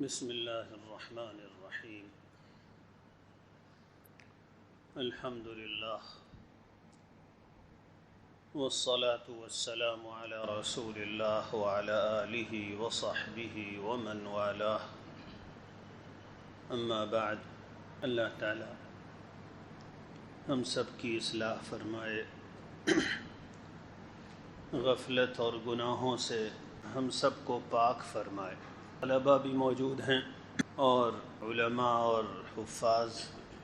بسم اللہ الرحمن الرحیم الحمد للہ والصلاة والسلام علی رسول اللہ وعلی آلہ وصحبہ ومن والاہ اما بعد۔ اللہ تعالی ہم سب کی اصلاح فرمائے، غفلت اور گناہوں سے ہم سب کو پاک فرمائے۔ طلباء بھی موجود ہیں اور علماء اور حفاظ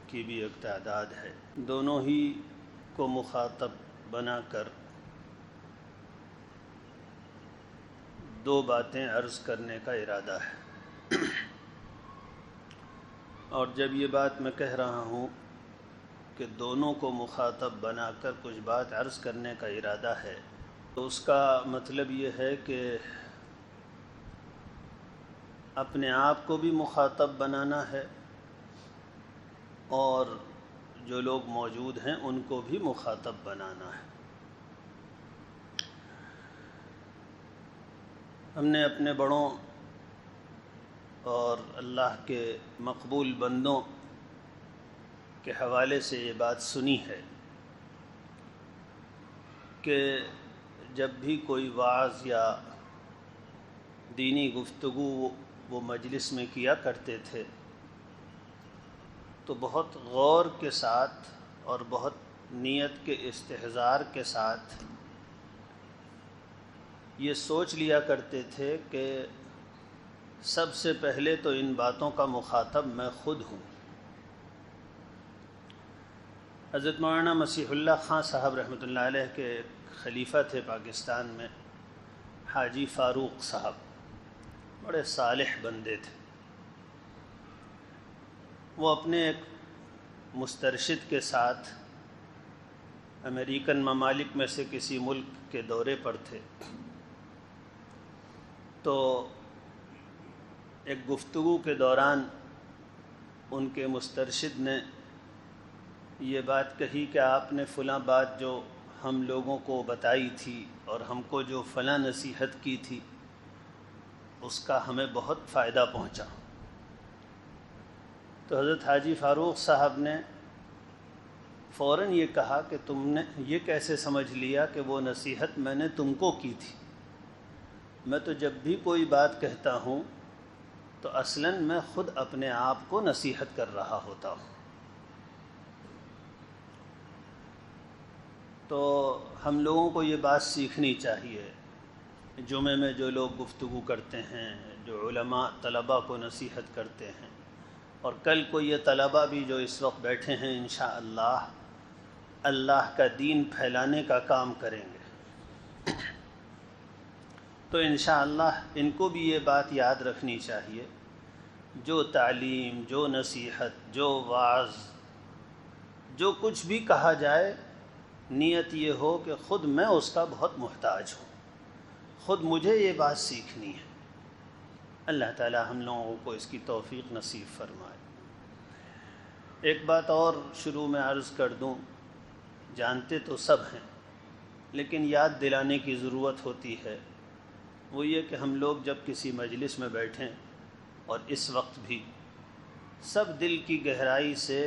کی بھی ایک تعداد ہے، دونوں ہی کو مخاطب بنا کر دو باتیں عرض کرنے کا ارادہ ہے۔ اور جب یہ بات میں کہہ رہا ہوں کہ دونوں کو مخاطب بنا کر کچھ بات عرض کرنے کا ارادہ ہے، تو اس کا مطلب یہ ہے کہ اپنے آپ کو بھی مخاطب بنانا ہے اور جو لوگ موجود ہیں ان کو بھی مخاطب بنانا ہے۔ ہم نے اپنے بڑوں اور اللہ کے مقبول بندوں کے حوالے سے یہ بات سنی ہے کہ جب بھی کوئی وعظ یا دینی گفتگو وہ مجلس میں کیا کرتے تھے تو بہت غور کے ساتھ اور بہت نیت کے استحضار کے ساتھ یہ سوچ لیا کرتے تھے کہ سب سے پہلے تو ان باتوں کا مخاطب میں خود ہوں۔ حضرت مولانا مسیح اللہ خان صاحب رحمۃ اللہ علیہ کے خلیفہ تھے پاکستان میں، حاجی فاروق صاحب، بڑے صالح بندے تھے۔ وہ اپنے ایک مسترشد کے ساتھ امریکن ممالک میں سے کسی ملک کے دورے پر تھے، تو ایک گفتگو کے دوران ان کے مسترشد نے یہ بات کہی کہ آپ نے فلاں بات جو ہم لوگوں کو بتائی تھی اور ہم کو جو فلاں نصیحت کی تھی اس کا ہمیں بہت فائدہ پہنچا۔ تو حضرت حاجی فاروق صاحب نے فوراً یہ کہا کہ تم نے یہ کیسے سمجھ لیا کہ وہ نصیحت میں نے تم کو کی تھی؟ میں تو جب بھی کوئی بات کہتا ہوں تو اصلاً میں خود اپنے آپ کو نصیحت کر رہا ہوتا ہوں۔ تو ہم لوگوں کو یہ بات سیکھنی چاہیے، جمعے میں جو لوگ گفتگو کرتے ہیں، جو علماء طلباء کو نصیحت کرتے ہیں، اور کل کو یہ طلباء بھی جو اس وقت بیٹھے ہیں انشاءاللہ اللہ کا دین پھیلانے کا کام کریں گے، تو انشاءاللہ ان کو بھی یہ بات یاد رکھنی چاہیے، جو تعلیم، جو نصیحت، جو وعظ، جو کچھ بھی کہا جائے، نیت یہ ہو کہ خود میں اس کا بہت محتاج ہوں، خود مجھے یہ بات سیکھنی ہے۔ اللہ تعالی ہم لوگوں کو اس کی توفیق نصیب فرمائے۔ ایک بات اور شروع میں عرض کر دوں، جانتے تو سب ہیں لیکن یاد دلانے کی ضرورت ہوتی ہے، وہ یہ کہ ہم لوگ جب کسی مجلس میں بیٹھیں اور اس وقت بھی سب دل کی گہرائی سے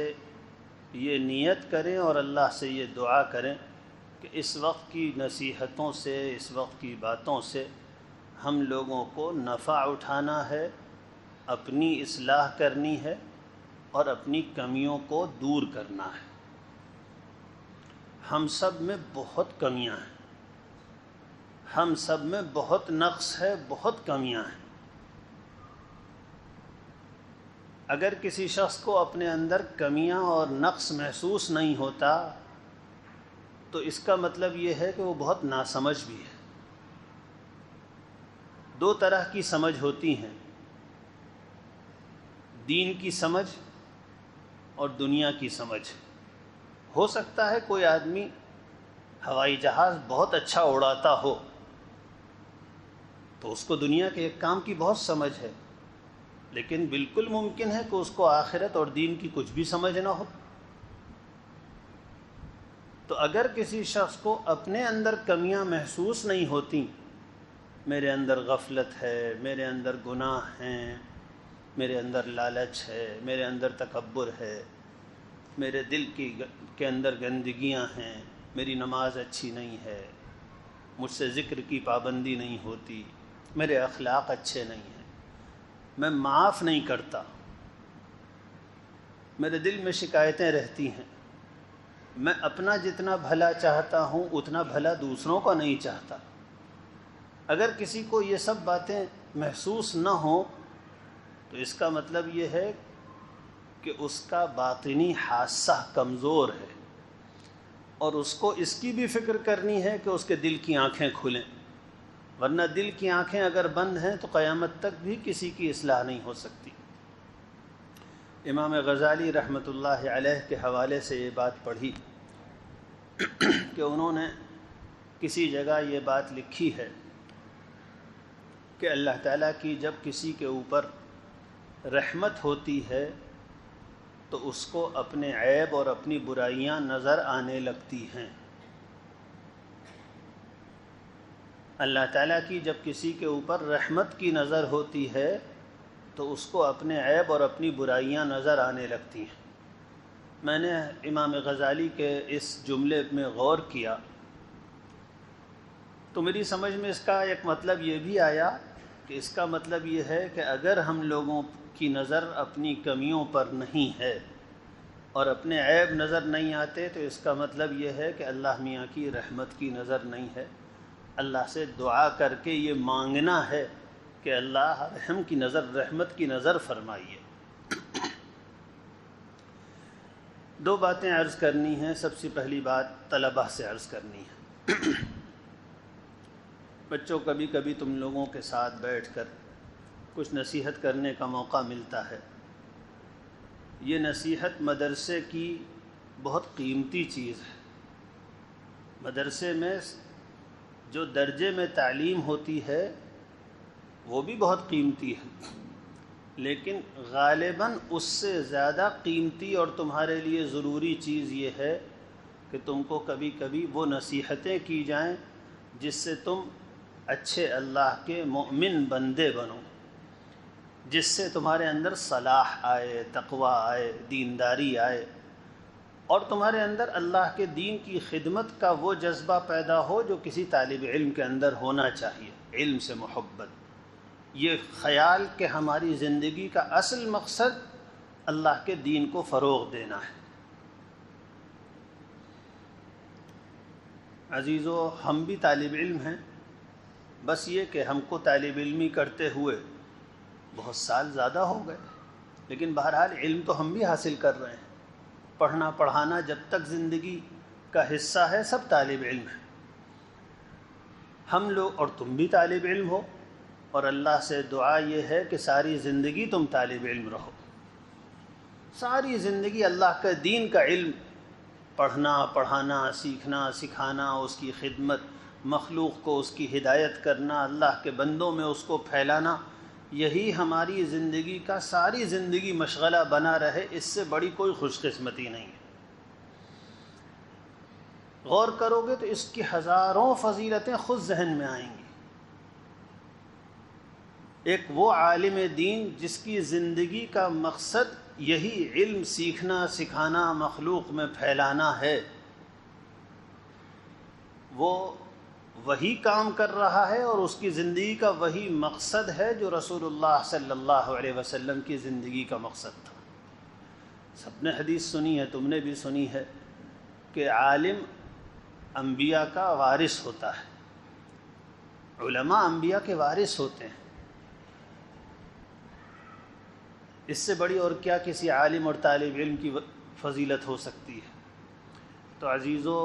یہ نیت کریں اور اللہ سے یہ دعا کریں کہ اس وقت کی نصیحتوں سے، اس وقت کی باتوں سے ہم لوگوں کو نفع اٹھانا ہے، اپنی اصلاح کرنی ہے اور اپنی کمیوں کو دور کرنا ہے۔ ہم سب میں بہت کمیاں ہیں، ہم سب میں بہت نقص ہے، بہت کمیاں ہیں۔ اگر کسی شخص کو اپنے اندر کمیاں اور نقص محسوس نہیں ہوتا تو اس کا مطلب یہ ہے کہ وہ بہت ناسمجھ بھی ہے۔ دو طرح کی سمجھ ہوتی ہیں، دین کی سمجھ اور دنیا کی سمجھ۔ ہو سکتا ہے کوئی آدمی ہوائی جہاز بہت اچھا اڑاتا ہو تو اس کو دنیا کے ایک کام کی بہت سمجھ ہے، لیکن بالکل ممکن ہے کہ اس کو آخرت اور دین کی کچھ بھی سمجھ نہ ہو۔ تو اگر کسی شخص کو اپنے اندر کمیاں محسوس نہیں ہوتی، میرے اندر غفلت ہے، میرے اندر گناہ ہیں، میرے اندر لالچ ہے، میرے اندر تکبر ہے، میرے دل کے اندر گندگیاں ہیں، میری نماز اچھی نہیں ہے، مجھ سے ذکر کی پابندی نہیں ہوتی، میرے اخلاق اچھے نہیں ہیں، میں معاف نہیں کرتا، میرے دل میں شکایتیں رہتی ہیں، میں اپنا جتنا بھلا چاہتا ہوں اتنا بھلا دوسروں کا نہیں چاہتا۔ اگر کسی کو یہ سب باتیں محسوس نہ ہوں تو اس کا مطلب یہ ہے کہ اس کا باطنی حاسہ کمزور ہے، اور اس کو اس کی بھی فکر کرنی ہے کہ اس کے دل کی آنکھیں کھلیں، ورنہ دل کی آنکھیں اگر بند ہیں تو قیامت تک بھی کسی کی اصلاح نہیں ہو سکتی۔ امام غزالی رحمۃ اللہ علیہ کے حوالے سے یہ بات پڑھی کہ انہوں نے کسی جگہ یہ بات لکھی ہے کہ اللہ تعالیٰ کی جب کسی کے اوپر رحمت ہوتی ہے تو اس کو اپنے عیب اور اپنی برائیاں نظر آنے لگتی ہیں۔ اللہ تعالیٰ کی جب کسی کے اوپر رحمت کی نظر ہوتی ہے تو اس کو اپنے عیب اور اپنی برائیاں نظر آنے لگتی ہیں۔ میں نے امام غزالی کے اس جملے میں غور کیا تو میری سمجھ میں اس کا ایک مطلب یہ بھی آیا کہ اس کا مطلب یہ ہے کہ اگر ہم لوگوں کی نظر اپنی کمیوں پر نہیں ہے اور اپنے عیب نظر نہیں آتے تو اس کا مطلب یہ ہے کہ اللہ میاں کی رحمت کی نظر نہیں ہے۔ اللہ سے دعا کر کے یہ مانگنا ہے کہ اللہ رحمت کی نظر فرمائیے۔ دو باتیں عرض کرنی ہیں۔ سب سے پہلی بات طلبہ سے عرض کرنی ہے۔ بچوں، کبھی کبھی تم لوگوں کے ساتھ بیٹھ کر کچھ نصیحت کرنے کا موقع ملتا ہے۔ یہ نصیحت مدرسے کی بہت قیمتی چیز ہے۔ مدرسے میں جو درجے میں تعلیم ہوتی ہے وہ بھی بہت قیمتی ہے، لیکن غالباً اس سے زیادہ قیمتی اور تمہارے لیے ضروری چیز یہ ہے کہ تم کو کبھی کبھی وہ نصیحتیں کی جائیں جس سے تم اچھے اللہ کے مومن بندے بنو، جس سے تمہارے اندر صلاح آئے، تقویٰ آئے، دینداری آئے، اور تمہارے اندر اللہ کے دین کی خدمت کا وہ جذبہ پیدا ہو جو کسی طالب علم کے اندر ہونا چاہیے، علم سے محبت، یہ خیال کہ ہماری زندگی کا اصل مقصد اللہ کے دین کو فروغ دینا ہے۔ عزیزو، ہم بھی طالب علم ہیں، بس یہ کہ ہم کو طالب علمی کرتے ہوئے بہت سال زیادہ ہو گئے، لیکن بہرحال علم تو ہم بھی حاصل کر رہے ہیں۔ پڑھنا پڑھانا جب تک زندگی کا حصہ ہے سب طالب علم ہیں۔ ہم لوگ اور تم بھی طالب علم ہو، اور اللہ سے دعا یہ ہے کہ ساری زندگی تم طالب علم رہو، ساری زندگی اللہ کے دین کا علم، پڑھنا پڑھانا، سیکھنا سکھانا، اس کی خدمت، مخلوق کو اس کی ہدایت کرنا، اللہ کے بندوں میں اس کو پھیلانا، یہی ہماری زندگی کا ساری زندگی مشغلہ بنا رہے، اس سے بڑی کوئی خوش قسمتی نہیں ہے۔ غور کرو گے تو اس کی ہزاروں فضیلتیں خود ذہن میں آئیں گی۔ ایک وہ عالم دین جس کی زندگی کا مقصد یہی علم سیکھنا سکھانا، مخلوق میں پھیلانا ہے، وہ وہی کام کر رہا ہے اور اس کی زندگی کا وہی مقصد ہے جو رسول اللہ صلی اللہ علیہ وسلم کی زندگی کا مقصد تھا۔ سب نے حدیث سنی ہے، تم نے بھی سنی ہے کہ عالم انبیاء کا وارث ہوتا ہے، علماء انبیاء کے وارث ہوتے ہیں۔ اس سے بڑی اور کیا کسی عالم اور طالب علم کی فضیلت ہو سکتی ہے؟ تو عزیزو،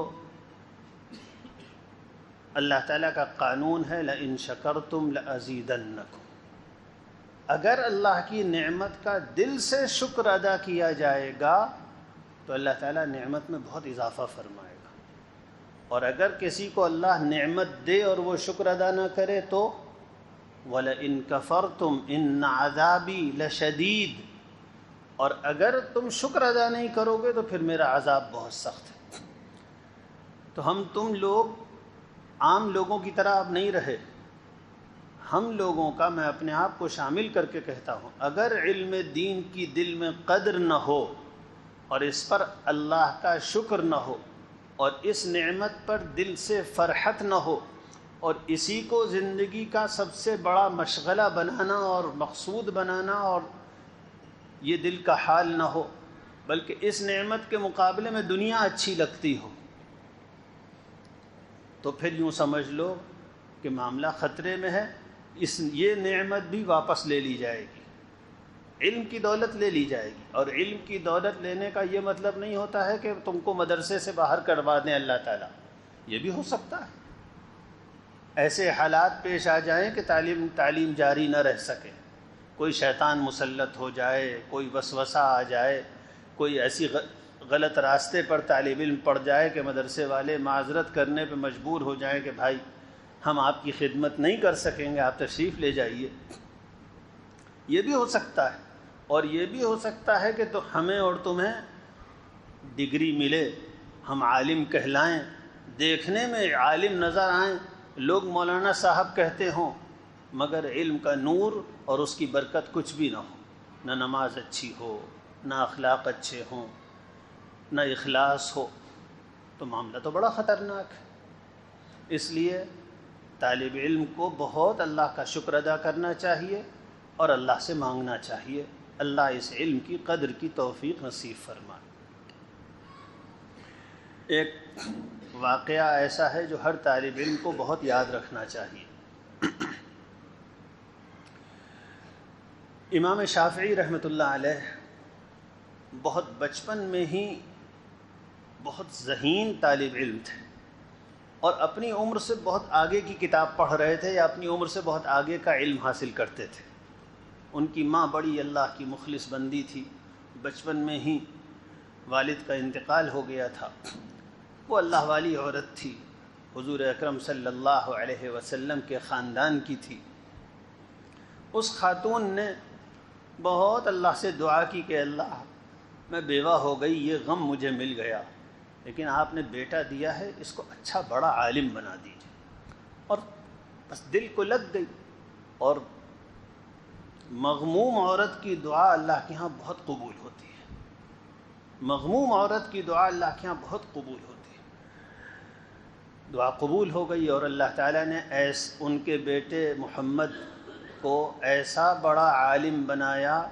اللہ تعالیٰ کا قانون ہے لَإِن شَكَرْتُمْ لَأَزِيدَنَّكُمْ۔ اگر اللہ کی نعمت کا دل سے شکر ادا کیا جائے گا تو اللہ تعالیٰ نعمت میں بہت اضافہ فرمائے گا، اور اگر کسی کو اللہ نعمت دے اور وہ شکر ادا نہ کرے تو وَلَئِن كَفَرْتُمْ إِنَّ عَذَابِي لَشَدِيدٌ، اور اگر تم شکر ادا نہیں کرو گے تو پھر میرا عذاب بہت سخت ہے۔ تو ہم تم لوگ عام لوگوں کی طرح اب نہیں رہے، ہم لوگوں کا، میں اپنے آپ کو شامل کر کے کہتا ہوں، اگر علم دین کی دل میں قدر نہ ہو اور اس پر اللہ کا شکر نہ ہو اور اس نعمت پر دل سے فرحت نہ ہو اور اسی کو زندگی کا سب سے بڑا مشغلہ بنانا اور مقصود بنانا اور یہ دل کا حال نہ ہو، بلکہ اس نعمت کے مقابلے میں دنیا اچھی لگتی ہو، تو پھر یوں سمجھ لو کہ معاملہ خطرے میں ہے۔ یہ نعمت بھی واپس لے لی جائے گی، علم کی دولت لے لی جائے گی، اور علم کی دولت لینے کا یہ مطلب نہیں ہوتا ہے کہ تم کو مدرسے سے باہر کروا دیں اللہ تعالیٰ، یہ بھی ہو سکتا ہے، ایسے حالات پیش آ جائیں کہ تعلیم جاری نہ رہ سکے، کوئی شیطان مسلط ہو جائے، کوئی وسوسہ آ جائے، کوئی ایسی غلط راستے پر طالب علم پڑ جائے کہ مدرسے والے معذرت کرنے پہ مجبور ہو جائیں کہ بھائی ہم آپ کی خدمت نہیں کر سکیں گے، آپ تشریف لے جائیے، یہ بھی ہو سکتا ہے۔ اور یہ بھی ہو سکتا ہے کہ تو ہمیں اور تمہیں ڈگری ملے، ہم عالم کہلائیں، دیکھنے میں عالم نظر آئیں، لوگ مولانا صاحب کہتے ہوں، مگر علم کا نور اور اس کی برکت کچھ بھی نہ ہو، نہ نماز اچھی ہو، نہ اخلاق اچھے ہوں، نہ اخلاص ہو، تو معاملہ تو بڑا خطرناک ہے۔ اس لیے طالب علم کو بہت اللہ کا شکر ادا کرنا چاہیے اور اللہ سے مانگنا چاہیے، اللہ اس علم کی قدر کی توفیق نصیب فرمائے۔ ایک واقعہ ایسا ہے جو ہر طالب علم کو بہت یاد رکھنا چاہیے۔ امام شافعی رحمۃ اللہ علیہ بہت بچپن میں ہی بہت ذہین طالب علم تھے اور اپنی عمر سے بہت آگے کی کتاب پڑھ رہے تھے یا اپنی عمر سے بہت آگے کا علم حاصل کرتے تھے۔ ان کی ماں بڑی اللہ کی مخلص بندی تھی، بچپن میں ہی والد کا انتقال ہو گیا تھا، وہ اللہ والی عورت تھی، حضور اکرم صلی اللہ علیہ وسلم کے خاندان کی تھی۔ اس خاتون نے بہت اللہ سے دعا کی کہ اللہ میں بیوہ ہو گئی، یہ غم مجھے مل گیا، لیکن آپ نے بیٹا دیا ہے، اس کو اچھا بڑا عالم بنا دیجیے۔ اور بس دل کو لگ گئی، اور مغموم عورت کی دعا اللہ کے ہاں بہت قبول ہوتی ہے، مغموم عورت کی دعا اللہ کے ہاں بہت قبول ہوتی ہے۔ دعا قبول ہو گئی اور اللہ تعالیٰ نے ان کے بیٹے محمد کو ایسا بڑا عالم بنایا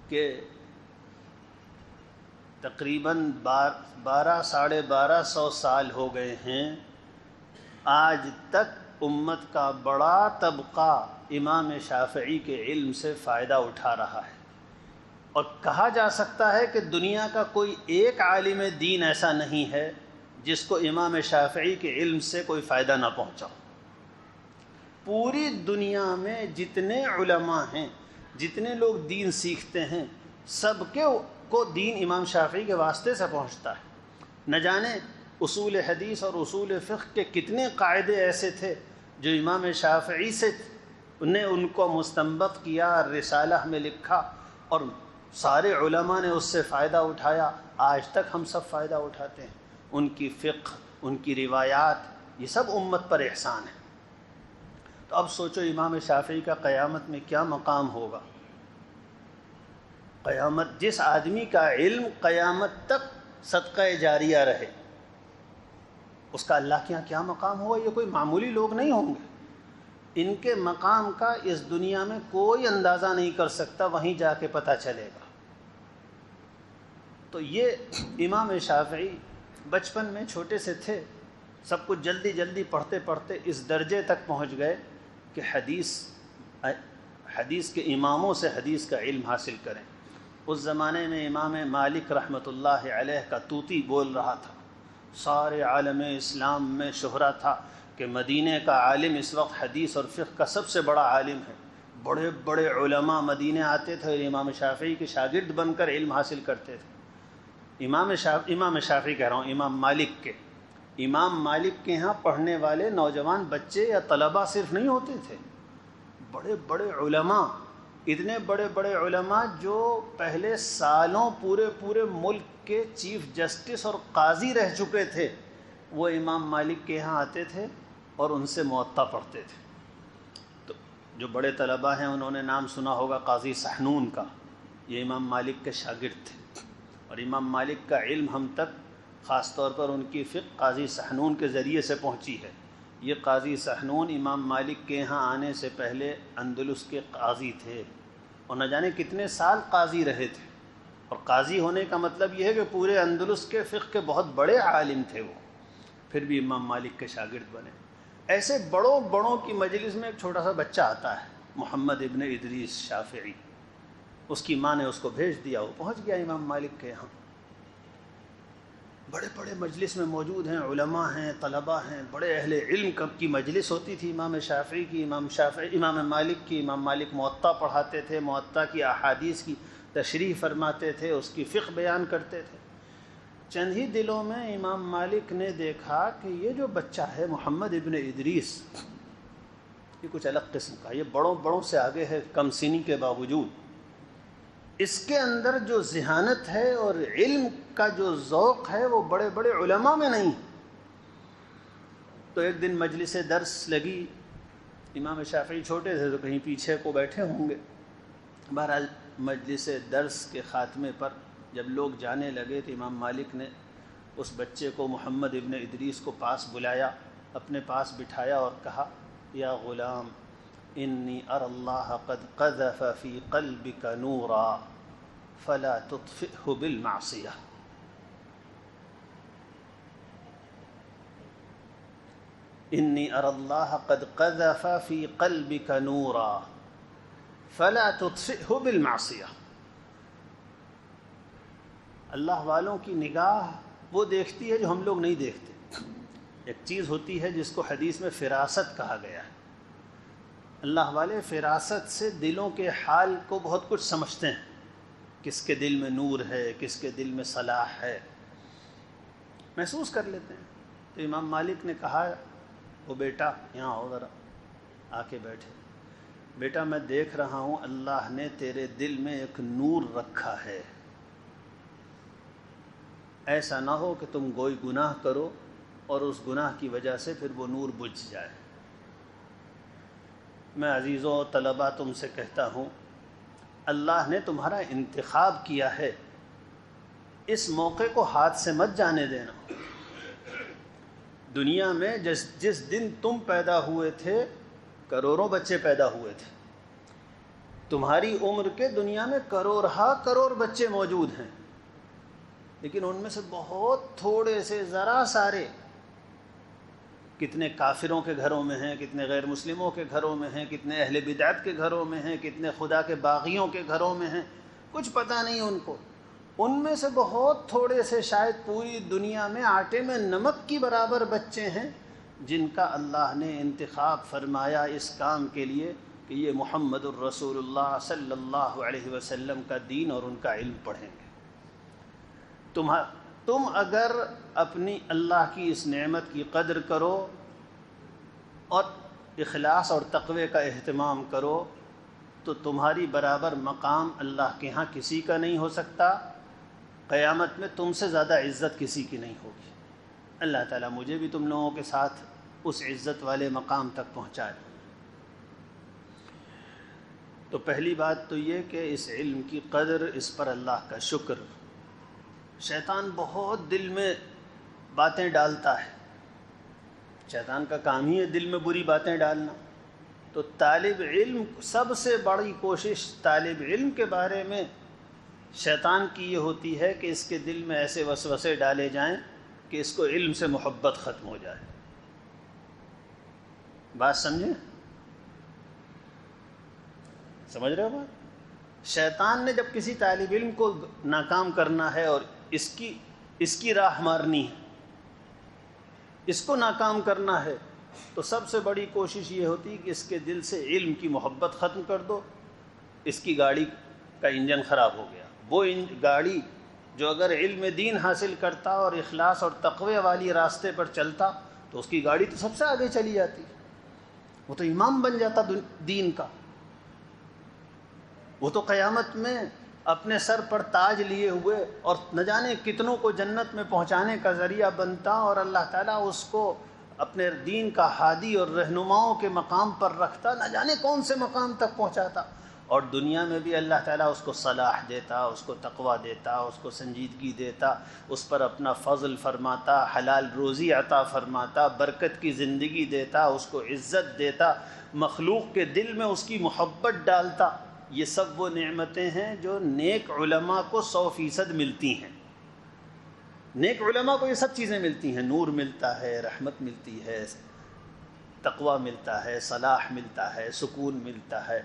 کہ تقریباً 1200 سال ہو گئے ہیں، آج تک امت کا بڑا طبقہ امام شافعی کے علم سے فائدہ اٹھا رہا ہے، اور کہا جا سکتا ہے کہ دنیا کا کوئی ایک عالم دین ایسا نہیں ہے جس کو امام شافعی کے علم سے کوئی فائدہ نہ پہنچا۔ پوری دنیا میں جتنے علماء ہیں، جتنے لوگ دین سیکھتے ہیں، سب کو دین امام شافعی کے واسطے سے پہنچتا ہے۔ نہ جانے اصول حدیث اور اصول فقہ کے کتنے قاعدے ایسے تھے جو امام شافعی سے نے ان کو مستنبط کیا، رسالہ میں لکھا، اور سارے علماء نے اس سے فائدہ اٹھایا، آج تک ہم سب فائدہ اٹھاتے ہیں۔ ان کی فقہ، ان کی روایات، یہ سب امت پر احسان ہے۔ تو اب سوچو امام شافعی کا قیامت میں کیا مقام ہوگا۔ قیامت، جس آدمی کا علم قیامت تک صدقہ جاریہ رہے، اس کا اللہ کے یہاں کیا مقام ہوگا۔ یہ کوئی معمولی لوگ نہیں ہوں گے، ان کے مقام کا اس دنیا میں کوئی اندازہ نہیں کر سکتا، وہیں جا کے پتہ چلے گا۔ تو یہ امام شافعی بچپن میں چھوٹے سے تھے، سب کچھ جلدی جلدی پڑھتے پڑھتے اس درجے تک پہنچ گئے کہ حدیث کے اماموں سے حدیث کا علم حاصل کریں۔ اس زمانے میں امام مالک رحمۃ اللہ علیہ کا طوطی بول رہا تھا، سارے عالم اسلام میں شہرت تھا کہ مدینے کا عالم اس وقت حدیث اور فقہ کا سب سے بڑا عالم ہے۔ بڑے بڑے علماء مدینے آتے تھے اور امام شافعی کے شاگرد بن کر علم حاصل کرتے تھے۔ امام شافعی کہہ رہا ہوں، امام مالک کے ہاں پڑھنے والے نوجوان بچے یا طلباء صرف نہیں ہوتے تھے، بڑے بڑے علماء، اتنے بڑے بڑے علماء جو پہلے سالوں پورے ملک کے چیف جسٹس اور قاضی رہ چکے تھے، وہ امام مالک کے ہاں آتے تھے اور ان سے موطا پڑھتے تھے۔ تو جو بڑے طلباء ہیں انہوں نے نام سنا ہوگا قاضی سحنون کا، یہ امام مالک کے شاگرد تھے، اور امام مالک کا علم ہم تک خاص طور پر ان کی فقہ قاضی سحنون کے ذریعے سے پہنچی ہے۔ یہ قاضی سحنون امام مالک کے ہاں آنے سے پہلے اندلس کے قاضی تھے، اور نہ جانے کتنے سال قاضی رہے تھے، اور قاضی ہونے کا مطلب یہ ہے کہ پورے اندلس کے فقہ کے بہت بڑے عالم تھے وہ، پھر بھی امام مالک کے شاگرد بنے۔ ایسے بڑوں کی مجلس میں ایک چھوٹا سا بچہ آتا ہے، محمد ابن ادریس شافعی، اس کی ماں نے اس کو بھیج دیا، وہ پہنچ گیا امام مالک کے ہاں، بڑے مجلس میں موجود ہیں، علماء ہیں، طلباء ہیں، بڑے اہل علم کی مجلس ہوتی تھی امام شافعی کی، امام مالک کی۔ امام مالک موطا پڑھاتے تھے، موطا کی احادیث کی تشریح فرماتے تھے، اس کی فقہ بیان کرتے تھے۔ چند ہی دلوں میں امام مالک نے دیکھا کہ یہ جو بچہ ہے محمد ابن ادریس، یہ کچھ الگ قسم کا، یہ بڑوں سے آگے ہے کم سنی کے باوجود، اس کے اندر جو ذہانت ہے اور علم کا جو ذوق ہے وہ بڑے علماء میں نہیں۔ تو ایک دن مجلس درس لگی، امام شافعی چھوٹے تھے تو کہیں پیچھے کو بیٹھے ہوں گے۔ بہرحال مجلس درس کے خاتمے پر جب لوگ جانے لگے تو امام مالک نے اس بچے کو محمد ابن ادریس کو پاس بلایا، اپنے پاس بٹھایا اور کہا، یا غلام انی اری اللہ قد قذف فی قلبک نورا فلا تطفئہ بالمعصیہ۔ انی اری اللہ قد قذف فی قلبک نورا فلا تطفئہ بالمعصیہ۔ اللہ والوں کی نگاہ وہ دیکھتی ہے جو ہم لوگ نہیں دیکھتے۔ ایک چیز ہوتی ہے جس کو حدیث میں فراست کہا گیا ہے، اللہ والے فراست سے دلوں کے حال کو بہت کچھ سمجھتے ہیں، کس کے دل میں نور ہے، کس کے دل میں صلاح ہے، محسوس کر لیتے ہیں۔ تو امام مالک نے کہا، وہ بیٹا یہاں آؤ ذرا، آ کے بیٹھے، بیٹا میں دیکھ رہا ہوں اللہ نے تیرے دل میں ایک نور رکھا ہے، ایسا نہ ہو کہ تم کوئی گناہ کرو اور اس گناہ کی وجہ سے پھر وہ نور بجھ جائے۔ میں عزیزوں و طلباء تم سے کہتا ہوں، اللہ نے تمہارا انتخاب کیا ہے، اس موقع کو ہاتھ سے مت جانے دینا۔ دنیا میں جس دن تم پیدا ہوئے تھے کروڑوں بچے پیدا ہوئے تھے، تمہاری عمر کے دنیا میں کروڑ بچے موجود ہیں، لیکن ان میں سے بہت تھوڑے سے ذرا سارے، کتنے کافروں کے گھروں میں ہیں، کتنے غیر مسلموں کے گھروں میں ہیں، کتنے اہل بدعت کے گھروں میں ہیں، کتنے خدا کے باغیوں کے گھروں میں ہیں، کچھ پتہ نہیں ان کو۔ ان میں سے بہت تھوڑے سے، شاید پوری دنیا میں آٹے میں نمک کی برابر بچے ہیں جن کا اللہ نے انتخاب فرمایا اس کام کے لیے کہ یہ محمد الرسول اللہ صلی اللہ علیہ وسلم کا دین اور ان کا علم پڑھیں گے۔ تم اگر اپنی اللہ کی اس نعمت کی قدر کرو اور اخلاص اور تقوی کا اہتمام کرو تو تمہاری برابر مقام اللہ کے ہاں کسی کا نہیں ہو سکتا، قیامت میں تم سے زیادہ عزت کسی کی نہیں ہوگی۔ اللہ تعالیٰ مجھے بھی تم لوگوں کے ساتھ اس عزت والے مقام تک پہنچائے۔ تو پہلی بات تو یہ کہ اس علم کی قدر، اس پر اللہ کا شکر۔ شیطان بہت دل میں باتیں ڈالتا ہے، شیطان کا کام ہی ہے دل میں بری باتیں ڈالنا۔ تو طالب علم، سب سے بڑی کوشش طالب علم کے بارے میں شیطان کی یہ ہوتی ہے کہ اس کے دل میں ایسے وسوسے ڈالے جائیں کہ اس کو علم سے محبت ختم ہو جائے۔ بات سمجھیں؟ سمجھ رہے ہو بات؟ شیطان نے جب کسی طالب علم کو ناکام کرنا ہے اور اس کی راہ مارنی ہے، اس کو ناکام کرنا ہے، تو سب سے بڑی کوشش یہ ہوتی ہے کہ اس کے دل سے علم کی محبت ختم کر دو۔ اس کی گاڑی کا انجن خراب ہو گیا، وہ گاڑی جو اگر علم دین حاصل کرتا اور اخلاص اور تقوی والی راستے پر چلتا تو اس کی گاڑی تو سب سے آگے چلی جاتی، وہ تو امام بن جاتا دین کا، وہ تو قیامت میں اپنے سر پر تاج لیے ہوئے اور نہ جانے کتنوں کو جنت میں پہنچانے کا ذریعہ بنتا، اور اللہ تعالیٰ اس کو اپنے دین کا ہادی اور رہنماؤں کے مقام پر رکھتا، نہ جانے کون سے مقام تک پہنچاتا، اور دنیا میں بھی اللہ تعالیٰ اس کو صلاح دیتا، اس کو تقویٰ دیتا، اس کو سنجیدگی دیتا، اس پر اپنا فضل فرماتا، حلال روزی عطا فرماتا، برکت کی زندگی دیتا، اس کو عزت دیتا، مخلوق کے دل میں اس کی محبت ڈالتا۔ یہ سب وہ نعمتیں ہیں جو نیک علماء کو 100% ملتی ہیں۔ نیک علماء کو یہ سب چیزیں ملتی ہیں، نور ملتا ہے، رحمت ملتی ہے، تقویٰ ملتا ہے، صلاح ملتا ہے، سکون ملتا ہے،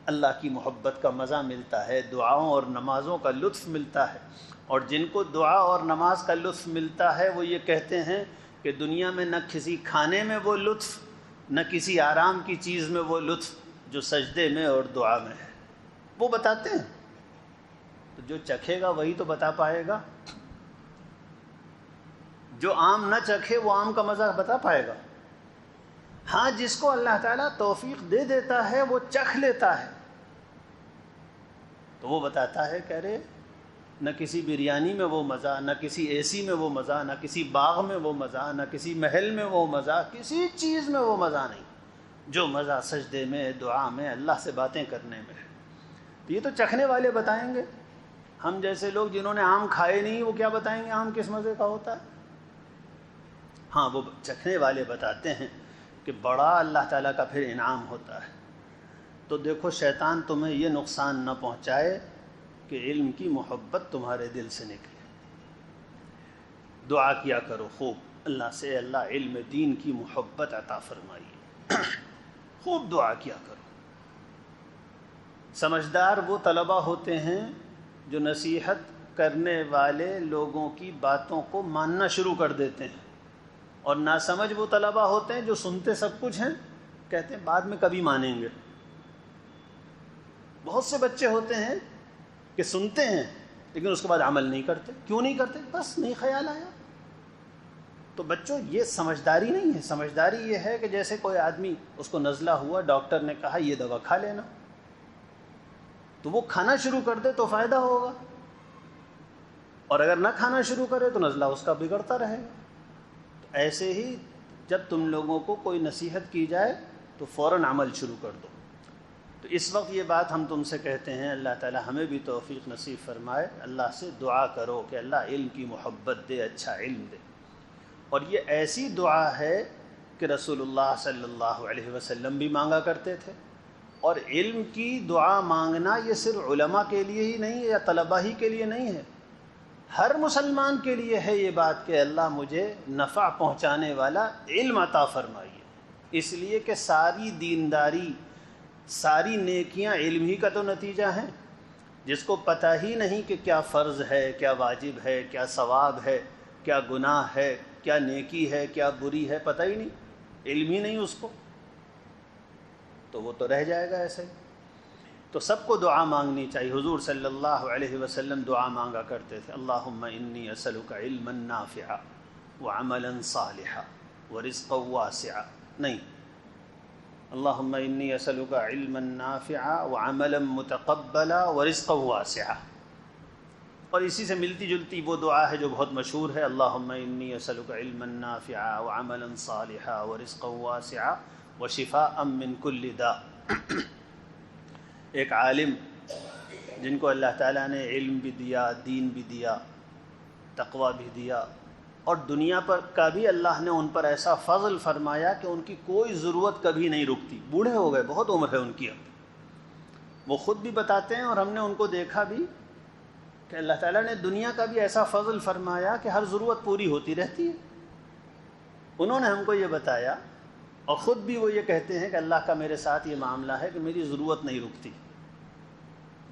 اللہ کی محبت کا مزہ ملتا ہے، دعاؤں اور نمازوں کا لطف ملتا ہے۔ اور جن کو دعا اور نماز کا لطف ملتا ہے وہ یہ کہتے ہیں کہ دنیا میں نہ کسی کھانے میں وہ لطف، نہ کسی آرام کی چیز میں وہ لطف جو سجدے میں اور دعا میں ہے۔ وہ بتاتے ہیں، تو جو چکھے گا وہی تو بتا پائے گا۔ جو آم نہ چکھے وہ آم کا مزہ بتا پائے گا۔ ہاں، جس کو اللہ تعالیٰ توفیق دے دیتا ہے وہ چکھ لیتا ہے، تو وہ بتاتا ہے کہ ارے نہ کسی بریانی میں وہ مزہ، نہ کسی اے سی میں وہ مزہ، نہ کسی باغ میں وہ مزہ، نہ کسی محل میں وہ مزہ، کسی چیز میں وہ مزہ نہیں جو مزہ سجدے میں، دعا میں، اللہ سے باتیں کرنے میں ہے۔ یہ تو چکھنے والے بتائیں گے۔ ہم جیسے لوگ جنہوں نے آم کھائے نہیں وہ کیا بتائیں گے آم کس مزے کا ہوتا ہے؟ ہاں، وہ چکھنے والے بتاتے ہیں کہ بڑا اللہ تعالیٰ کا پھر انعام ہوتا ہے۔ تو دیکھو شیطان تمہیں یہ نقصان نہ پہنچائے کہ علم کی محبت تمہارے دل سے نکلے۔ دعا کیا کرو خوب اللہ سے، اللہ علم دین کی محبت عطا فرمائیے۔ خوب دعا کیا کرو۔ سمجھدار وہ طلبہ ہوتے ہیں جو نصیحت کرنے والے لوگوں کی باتوں کو ماننا شروع کر دیتے ہیں، اور ناسمجھ وہ طلبہ ہوتے ہیں جو سنتے سب کچھ ہیں، کہتے ہیں بعد میں کبھی مانیں گے۔ بہت سے بچے ہوتے ہیں کہ سنتے ہیں لیکن اس کے بعد عمل نہیں کرتے۔ کیوں نہیں کرتے؟ بس نہیں خیال آیا۔ تو بچوں یہ سمجھداری نہیں ہے۔ سمجھداری یہ ہے کہ جیسے کوئی آدمی، اس کو نزلہ ہوا، ڈاکٹر نے کہا یہ دوا کھا لینا، تو وہ کھانا شروع کر دے تو فائدہ ہوگا، اور اگر نہ کھانا شروع کرے تو نزلہ اس کا بگڑتا رہے گا۔ تو ایسے ہی جب تم لوگوں کو کوئی نصیحت کی جائے تو فوراً عمل شروع کر دو۔ تو اس وقت یہ بات ہم تم سے کہتے ہیں، اللہ تعالی ہمیں بھی توفیق نصیب فرمائے۔ اللہ سے دعا کرو کہ اللہ علم کی محبت دے، اچھا علم دے۔ اور یہ ایسی دعا ہے کہ رسول اللہ صلی اللہ علیہ وسلم بھی مانگا کرتے تھے۔ اور علم کی دعا مانگنا یہ صرف علماء کے لیے ہی نہیں ہے یا طلباء ہی کے لیے نہیں ہے، ہر مسلمان کے لیے ہے یہ بات کہ اللہ مجھے نفع پہنچانے والا علم عطا فرمائیے۔ اس لیے کہ ساری دینداری، ساری نیکیاں علم ہی کا تو نتیجہ ہیں۔ جس کو پتہ ہی نہیں کہ کیا فرض ہے، کیا واجب ہے، کیا ثواب ہے، کیا گناہ ہے، کیا نیکی ہے، کیا بری ہے، پتہ ہی نہیں، علم ہی نہیں اس کو، تو وہ تو رہ جائے گا ایسے ہی۔ تو سب کو دعا مانگنی چاہیے۔ حضور صلی اللہ علیہ وسلم دعا مانگا کرتے تھے، اللہم انی اسألک علما نافعا وعملا صالحا ورزقا واسعا، نہیں، اللہم انی اسألک علما نافعا وعملا متقبلا ورزقا واسعا۔ اور اسی سے ملتی جلتی وہ دعا ہے جو بہت مشہور ہے، اللہم انی اسألک علما نافعا وعملا صالحا ورزقا واسعا وشفاء من کل داء۔ ایک عالم جن کو اللہ تعالیٰ نے علم بھی دیا، دین بھی دیا، تقویٰ بھی دیا، اور دنیا پر کا بھی اللہ نے ان پر ایسا فضل فرمایا کہ ان کی کوئی ضرورت کبھی نہیں رکتی۔ بوڑھے ہو گئے، بہت عمر ہے ان کی اب، وہ خود بھی بتاتے ہیں اور ہم نے ان کو دیکھا بھی کہ اللہ تعالیٰ نے دنیا کا بھی ایسا فضل فرمایا کہ ہر ضرورت پوری ہوتی رہتی ہے۔ انہوں نے ہم کو یہ بتایا، اور خود بھی وہ یہ کہتے ہیں کہ اللہ کا میرے ساتھ یہ معاملہ ہے کہ میری ضرورت نہیں رکتی،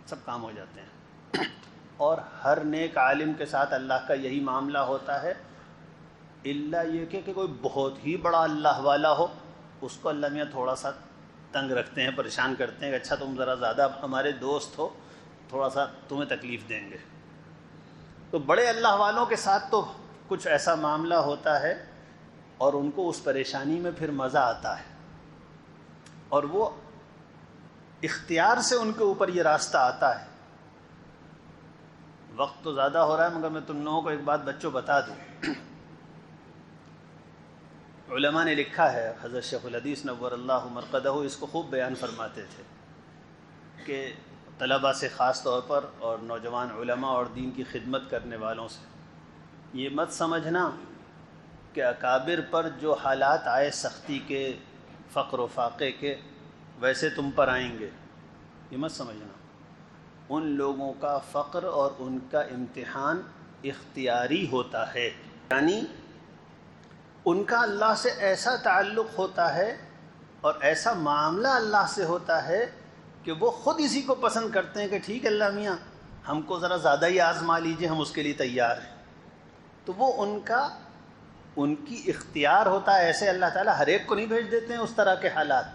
سب کام ہو جاتے ہیں۔ اور ہر نیک عالم کے ساتھ اللہ کا یہی معاملہ ہوتا ہے، الا یہ کہ کوئی بہت ہی بڑا اللہ والا ہو، اس کو اللہ میاں تھوڑا سا تنگ رکھتے ہیں، پریشان کرتے ہیں کہ اچھا تم ذرا زیادہ ہمارے دوست ہو، تھوڑا سا تمہیں تکلیف دیں گے۔ تو بڑے اللہ والوں کے ساتھ تو کچھ ایسا معاملہ ہوتا ہے، اور ان کو اس پریشانی میں پھر مزہ آتا ہے، اور وہ اختیار سے ان کے اوپر یہ راستہ آتا ہے۔ وقت تو زیادہ ہو رہا ہے مگر میں تم لوگوں کو ایک بات بچوں بتا دوں، علماء نے لکھا ہے، حضرت شیخ الحدیث نور اللہ مرقدہ اس کو خوب بیان فرماتے تھے کہ طلباء سے خاص طور پر اور نوجوان علماء اور دین کی خدمت کرنے والوں سے یہ مت سمجھنا کہ اکابر پر جو حالات آئے سختی کے، فقر و فاقے کے، ویسے تم پر آئیں گے، یہ مت سمجھنا۔ ان لوگوں کا فقر اور ان کا امتحان اختیاری ہوتا ہے، یعنی ان کا اللہ سے ایسا تعلق ہوتا ہے اور ایسا معاملہ اللہ سے ہوتا ہے کہ وہ خود اسی کو پسند کرتے ہیں کہ ٹھیک ہے اللہ میاں ہم کو ذرا زیادہ ہی آزما لیجئے، ہم اس کے لیے تیار ہیں۔ تو وہ ان کی اختیار ہوتا ہے۔ ایسے اللہ تعالیٰ ہر ایک کو نہیں بھیج دیتے ہیں اس طرح کے حالات،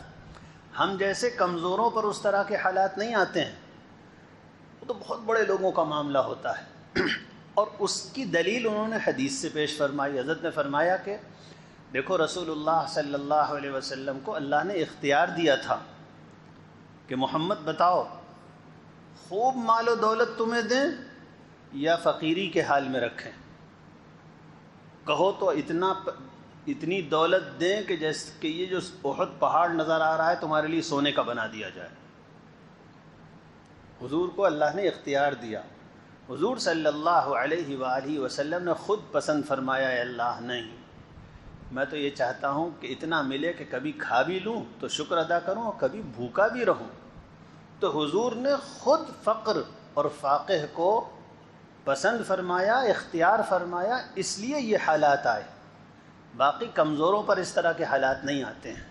ہم جیسے کمزوروں پر اس طرح کے حالات نہیں آتے ہیں، وہ تو بہت بڑے لوگوں کا معاملہ ہوتا ہے۔ اور اس کی دلیل انہوں نے حدیث سے پیش فرمائی۔ حضرت نے فرمایا کہ دیکھو رسول اللہ صلی اللہ علیہ وسلم کو اللہ نے اختیار دیا تھا کہ محمد بتاؤ خوب مال و دولت تمہیں دیں یا فقیری کے حال میں رکھیں، کہو تو اتنی دولت دیں کہ جیسے کہ یہ جو احد پہاڑ نظر آ رہا ہے تمہارے لیے سونے کا بنا دیا جائے۔ حضور کو اللہ نے اختیار دیا، حضور صلی اللہ علیہ وآلہ وسلم نے خود پسند فرمایا اے اللہ نہیں، میں تو یہ چاہتا ہوں کہ اتنا ملے کہ کبھی کھا بھی لوں تو شکر ادا کروں اور کبھی بھوکا بھی رہوں۔ تو حضور نے خود فقر اور فاقہ کو پسند فرمایا، اختیار فرمایا، اس لیے یہ حالات آئے، باقی کمزوروں پر اس طرح کے حالات نہیں آتے ہیں۔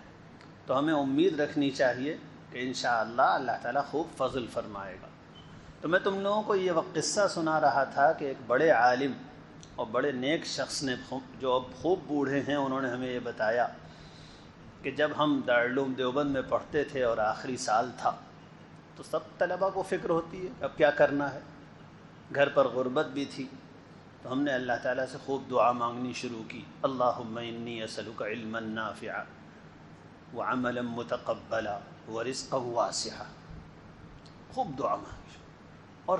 تو ہمیں امید رکھنی چاہیے کہ انشاءاللہ اللہ تعالیٰ خوب فضل فرمائے گا۔ تو میں تم لوگوں کو یہ قصہ سنا رہا تھا کہ ایک بڑے عالم اور بڑے نیک شخص نے، جو اب خوب بوڑھے ہیں، انہوں نے ہمیں یہ بتایا کہ جب ہم دارالعلوم دیوبند میں پڑھتے تھے اور آخری سال تھا تو سب طلباء کو فکر ہوتی ہے اب کیا کرنا ہے، گھر پر غربت بھی تھی، تو ہم نے اللہ تعالیٰ سے خوب دعا مانگنی شروع کی، اللہم انی اسألک علما نافعا وعملا متقبلا ورزقا واسعا، خوب دعا مانگی اور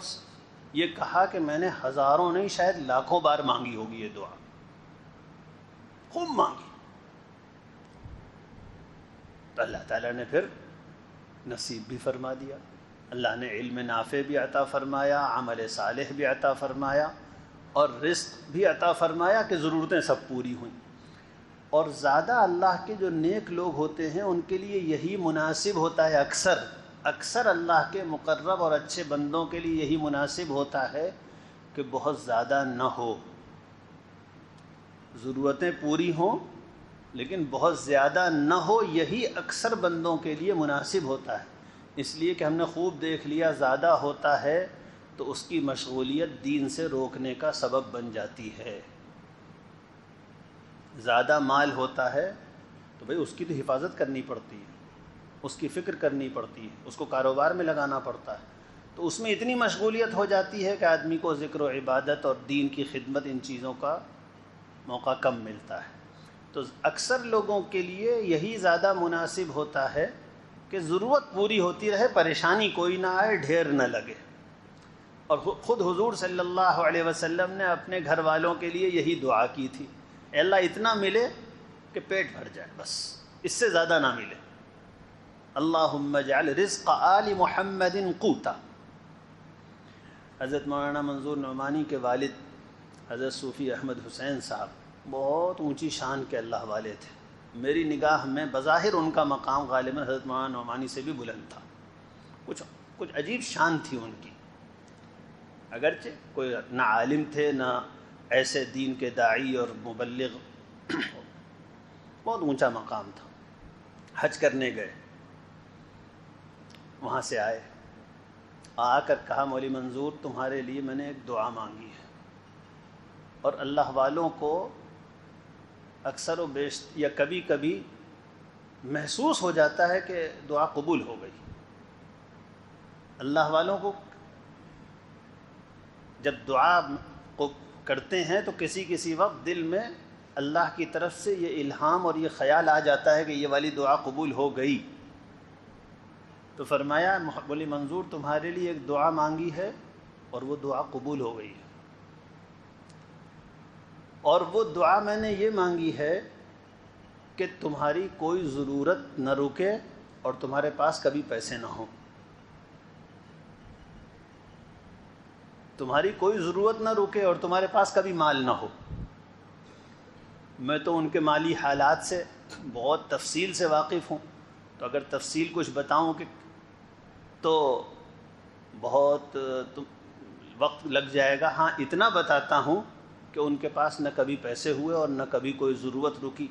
یہ کہا کہ میں نے ہزاروں نہیں شاید لاکھوں بار مانگی ہوگی یہ دعا، خوب مانگی۔ تو اللہ تعالیٰ نے پھر نصیب بھی فرما دیا، اللہ نے علم نافع بھی عطا فرمایا، عمل صالح بھی عطا فرمایا اور رزق بھی عطا فرمایا کہ ضرورتیں سب پوری ہوئیں۔ اور زیادہ اللہ کے جو نیک لوگ ہوتے ہیں ان کے لیے یہی مناسب ہوتا ہے، اکثر اللہ کے مقرب اور اچھے بندوں کے لیے یہی مناسب ہوتا ہے کہ بہت زیادہ نہ ہو، ضرورتیں پوری ہوں لیکن بہت زیادہ نہ ہو، یہی اکثر بندوں کے لیے مناسب ہوتا ہے۔ اس لیے کہ ہم نے خوب دیکھ لیا زیادہ ہوتا ہے تو اس کی مشغولیت دین سے روکنے کا سبب بن جاتی ہے۔ زیادہ مال ہوتا ہے تو بھئی اس کی تو حفاظت کرنی پڑتی ہے، اس کی فکر کرنی پڑتی ہے، اس کو کاروبار میں لگانا پڑتا ہے، تو اس میں اتنی مشغولیت ہو جاتی ہے کہ آدمی کو ذکر و عبادت اور دین کی خدمت ان چیزوں کا موقع کم ملتا ہے۔ تو اکثر لوگوں کے لیے یہی زیادہ مناسب ہوتا ہے کہ ضرورت پوری ہوتی رہے، پریشانی کوئی نہ آئے، ڈھیر نہ لگے۔ اور خود حضور صلی اللہ علیہ وسلم نے اپنے گھر والوں کے لیے یہی دعا کی تھی، اے اللہ اتنا ملے کہ پیٹ بھر جائے، بس اس سے زیادہ نہ ملے، اللہم اجعل رزق آل محمد قوتا۔ حضرت مولانا منظور نعمانی کے والد حضرت صوفی احمد حسین صاحب بہت اونچی شان کے اللہ والے تھے، میری نگاہ میں بظاہر ان کا مقام غالباً حضرت مولانا نعمانی سے بھی بلند تھا، کچھ عجیب شان تھی ان کی، اگرچہ کوئی نہ عالم تھے نہ ایسے دین کے داعی اور مبلغ، بہت اونچا مقام تھا۔ حج کرنے گئے، وہاں سے آئے، آ کر کہا مولوی منظور تمہارے لیے میں نے ایک دعا مانگی ہے، اور اللہ والوں کو اکثر و بیشتر یا کبھی کبھی محسوس ہو جاتا ہے کہ دعا قبول ہو گئی۔ اللہ والوں کو جب دعا کرتے ہیں تو کسی وقت دل میں اللہ کی طرف سے یہ الہام اور یہ خیال آ جاتا ہے کہ یہ والی دعا قبول ہو گئی۔ تو فرمایا بولی منظور تمہارے لیے ایک دعا مانگی ہے اور وہ دعا قبول ہو گئی ہے، اور وہ دعا میں نے یہ مانگی ہے کہ تمہاری کوئی ضرورت نہ رکے اور تمہارے پاس کبھی پیسے نہ ہوں. تمہاری کوئی ضرورت نہ رکے اور تمہارے پاس کبھی مال نہ ہو. میں تو ان کے مالی حالات سے بہت تفصیل سے واقف ہوں، تو اگر تفصیل کچھ بتاؤں کہ تو بہت وقت لگ جائے گا. ہاں اتنا بتاتا ہوں کہ ان کے پاس نہ کبھی پیسے ہوئے اور نہ کبھی کوئی ضرورت رکی.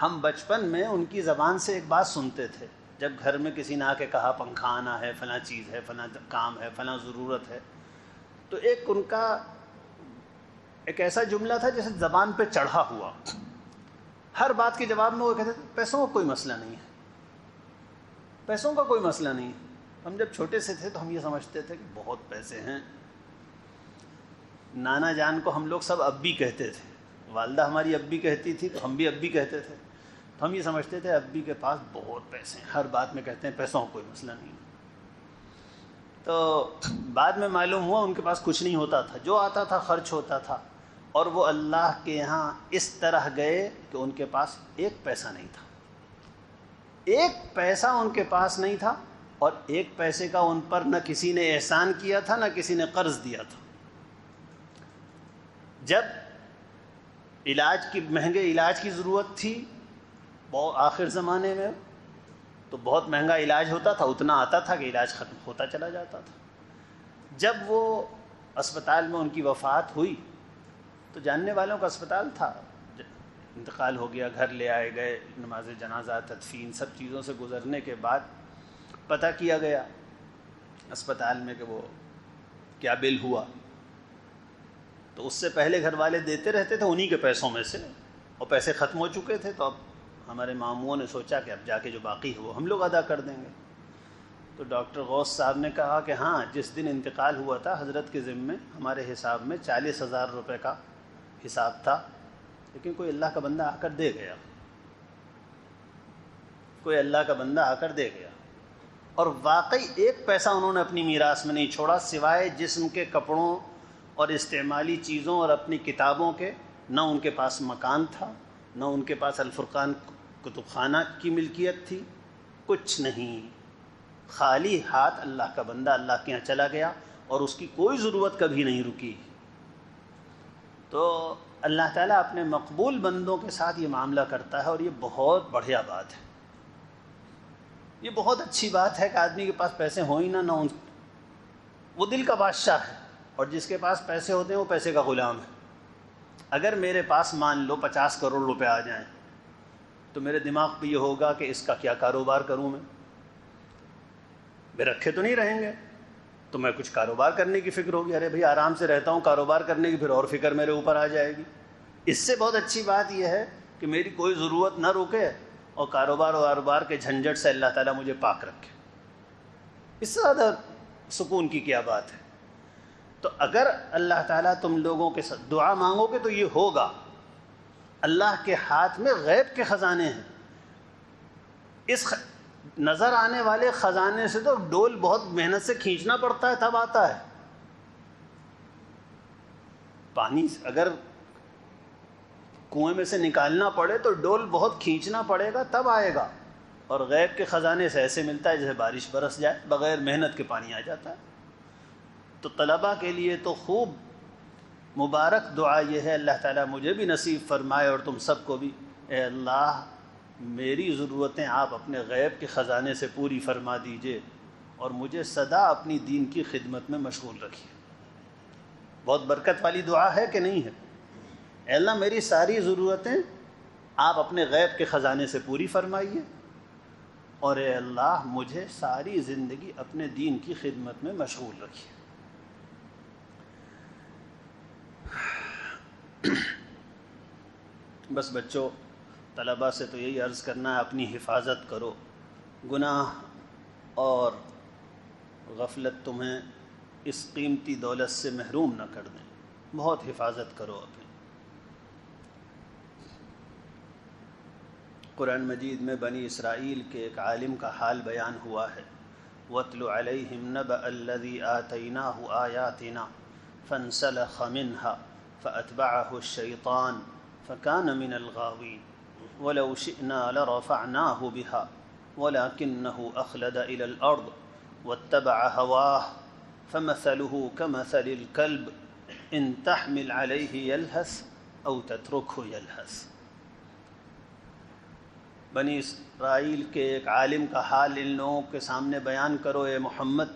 ہم بچپن میں ان کی زبان سے ایک بات سنتے تھے، جب گھر میں کسی نے آ کے کہا پنکھا آنا ہے، فلاں چیز ہے، فلاں کام ہے، فلاں ضرورت ہے، تو ایک ان کا ایک ایسا جملہ تھا جیسے زبان پہ چڑھا ہوا. ہر بات کے جواب میں وہ کہتے تھے پیسوں کا کوئی مسئلہ نہیں ہے، پیسوں کا کوئی مسئلہ نہیں ہے. ہم جب چھوٹے سے تھے تو ہم یہ سمجھتے تھے کہ بہت پیسے ہیں. نانا جان کو ہم لوگ سب ابی کہتے تھے، والدہ ہماری ابی کہتی تھی تو ہم بھی ابی کہتے تھے. تو ہم یہ سمجھتے تھے ابی کے پاس بہت پیسے ہیں، ہر بات میں کہتے ہیں پیسوں کا کوئی مسئلہ نہیں ہے. تو بعد میں معلوم ہوا ان کے پاس کچھ نہیں ہوتا تھا، جو آتا تھا خرچ ہوتا تھا. اور وہ اللہ کے یہاں اس طرح گئے کہ ان کے پاس ایک پیسہ نہیں تھا، ایک پیسہ ان کے پاس نہیں تھا. اور ایک پیسے کا ان پر نہ کسی نے احسان کیا تھا نہ کسی نے قرض دیا تھا. جب مہنگے علاج کی ضرورت تھی بہت آخر زمانے میں، تو بہت مہنگا علاج ہوتا تھا، اتنا آتا تھا کہ علاج ختم ہوتا چلا جاتا تھا. جب وہ اسپتال میں ان کی وفات ہوئی تو جاننے والوں کا اسپتال تھا، انتقال ہو گیا، گھر لے آئے گئے، نماز جنازہ، تدفین، سب چیزوں سے گزرنے کے بعد پتہ کیا گیا اسپتال میں کہ وہ کیا بل ہوا. تو اس سے پہلے گھر والے دیتے رہتے تھے انہی کے پیسوں میں سے، اور پیسے ختم ہو چکے تھے. تو اب ہمارے ماموں نے سوچا کہ اب جا کے جو باقی ہے وہ ہم لوگ ادا کر دیں گے. تو ڈاکٹر غوث صاحب نے کہا کہ ہاں، جس دن انتقال ہوا تھا حضرت کے ذمے ہمارے حساب میں 40,000 روپے کا حساب تھا، لیکن کوئی اللہ کا بندہ آ کر دے گیا، کوئی اللہ کا بندہ آ کر دے گیا. اور واقعی ایک پیسہ انہوں نے اپنی میراث میں نہیں چھوڑا سوائے جسم کے کپڑوں اور استعمالی چیزوں اور اپنی کتابوں کے. نہ ان کے پاس مکان تھا، نہ ان کے پاس الفرقان کتب خانہ کی ملکیت تھی، کچھ نہیں. خالی ہاتھ اللہ کا بندہ اللہ کے یہاں چلا گیا اور اس کی کوئی ضرورت کبھی نہیں رکی. تو اللہ تعالیٰ اپنے مقبول بندوں کے ساتھ یہ معاملہ کرتا ہے، اور یہ بہت بڑھیا بات ہے. یہ بہت اچھی بات ہے کہ آدمی کے پاس پیسے ہوں ہی نہ وہ دل کا بادشاہ ہے، اور جس کے پاس پیسے ہوتے ہیں وہ پیسے کا غلام ہے. اگر میرے پاس مان لو 50 کروڑ روپے آ جائیں تو میرے دماغ پہ یہ ہوگا کہ اس کا کیا کاروبار کروں میں رکھے تو نہیں رہیں گے، تو میں کچھ کاروبار کرنے کی فکر ہوگی. ارے بھئی آرام سے رہتا ہوں، کاروبار کرنے کی پھر اور فکر میرے اوپر آ جائے گی. اس سے بہت اچھی بات یہ ہے کہ میری کوئی ضرورت نہ رکے اور کاروبار کے جھنجھٹ سے اللہ تعالیٰ مجھے پاک رکھے. اس سے زیادہ سکون کی کیا بات ہے. تو اگر اللہ تعالیٰ تم لوگوں کے ساتھ دعا مانگو گے تو یہ ہوگا. اللہ کے ہاتھ میں غیب کے خزانے ہیں. اس نظر آنے والے خزانے سے تو ڈول بہت محنت سے کھینچنا پڑتا ہے تب آتا ہے. پانی اگر کنویں میں سے نکالنا پڑے تو ڈول بہت کھینچنا پڑے گا تب آئے گا. اور غیب کے خزانے سے ایسے ملتا ہے جیسے بارش برس جائے، بغیر محنت کے پانی آ جاتا ہے. تو طلباء کے لیے تو خوب مبارک دعا یہ ہے، اللہ تعالیٰ مجھے بھی نصیب فرمائے اور تم سب کو بھی. اے اللہ میری ضرورتیں آپ اپنے غیب کے خزانے سے پوری فرما دیجئے اور مجھے سدا اپنی دین کی خدمت میں مشغول رکھیے. بہت برکت والی دعا ہے کہ نہیں ہے؟ اے اللہ میری ساری ضرورتیں آپ اپنے غیب کے خزانے سے پوری فرمائیے، اور اے اللہ مجھے ساری زندگی اپنے دین کی خدمت میں مشغول رکھیے. بس بچوں، طلباء سے تو یہی عرض کرنا ہے اپنی حفاظت کرو، گناہ اور غفلت تمہیں اس قیمتی دولت سے محروم نہ کر دیں. بہت حفاظت کرو اپنی. قرآن مجید میں بنی اسرائیل کے ایک عالم کا حال بیان ہوا ہے. وَاتْلُ عَلَيْهِمْ نَبَأَ الَّذِي آتَيْنَاهُ آيَاتِنَا فَانْسَلَخَ مِنْهَا فَأَتْبَعَهُ الشَّيْطَانُ فَكَانَ مِنَ الْغَاوِينَ. وَلَوْ شِئْنَا لَرَفَعْنَاهُ بِهَا وَلَكِنَّهُ أَخْلَدَ إِلَى الْأَرْضِ وَاتَّبَعَ هَوَاهُ فَمَثَلُهُ كَمَثَلِ الْكَلْبِ إِن تَحْمِلْ عَلَيْهِ يَلْهَثْ أَوْ تَتْرُكْهُ يَلْهَثْ۔ بنی اسرائیل کے ایک عالم کا حال ان لوگوں کے سامنے بیان کرو اے محمد،